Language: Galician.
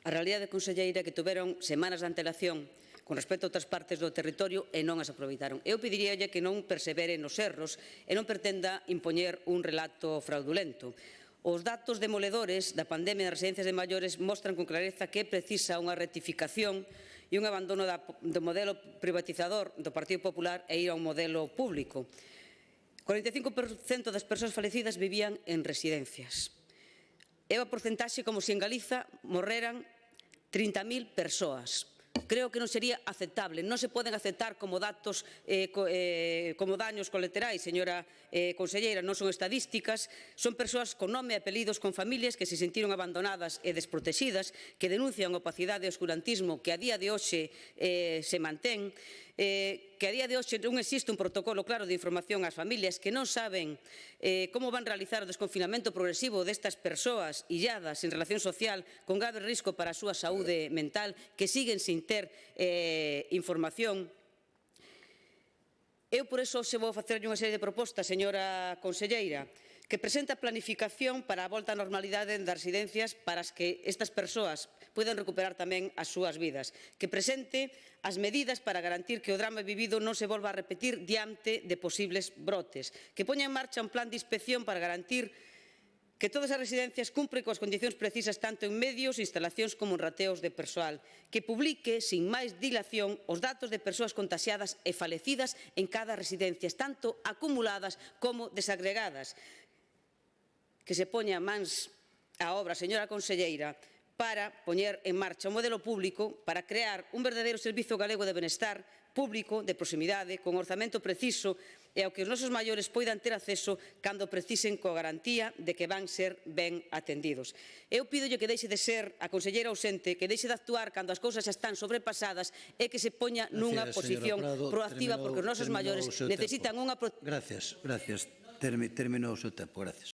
A realidade, conselleira, que tiveron semanas de antelación con respecto a outras partes do territorio e non as aproveitaron. Eu pediríalle que non persevere nos erros e non pretenda impoñer un relato fraudulento. Os datos demoledores da pandemia das residencias de maiores mostran con clareza que é precisa unha rectificación e un abandono do modelo privatizador do Partido Popular e ir a un modelo público. 45% das persoas falecidas vivían en residencias. É unha porcentaxe como se en Galiza morreran 30.000 persoas. Creo que non sería aceptable, non se poden aceptar como datos, como daños colaterais, señora conselleira, non son estadísticas, son persoas con nome e apelidos, con familias que se sentiron abandonadas e desprotegidas, que denuncian opacidade e oscurantismo que a día de hoxe se mantén, que a día de hoxe non existe un protocolo claro de información ás familias, que non saben como van realizar o desconfinamento progresivo destas persoas illadas en relación social con grave risco para a súa saúde mental, que siguen sin ter información. Eu, por iso, se vou facerlle unha serie de propostas, señora conselleira, que presente a planificación para a volta á normalidade das residencias para as que estas persoas poidan recuperar tamén as súas vidas, que presente as medidas para garantir que o drama vivido non se volva a repetir diante de posibles brotes, que poña en marcha un plan de inspección para garantir que todas as residencias cumpren coas condicións precisas tanto en medios, instalacións como en rateos de persoal, que publique, sin máis dilación, os datos de persoas contaxiadas e falecidas en cada residencia, tanto acumuladas como desagregadas, que se poña mans á obra, señora conselleira, para poñer en marcha un modelo público para crear un verdadeiro servizo galego de benestar público, de proximidade, con orzamento preciso e ao que os nosos maiores poidan ter acceso cando precisen coa garantía de que van ser ben atendidos. Eu pídolle que deixe de ser a conselleira ausente, que deixe de actuar cando as cousas xa están sobrepasadas e que se poña nunha posición proactiva porque os nosos maiores necesitan unha... Gracias. Terminou o seu tempo. Gracias.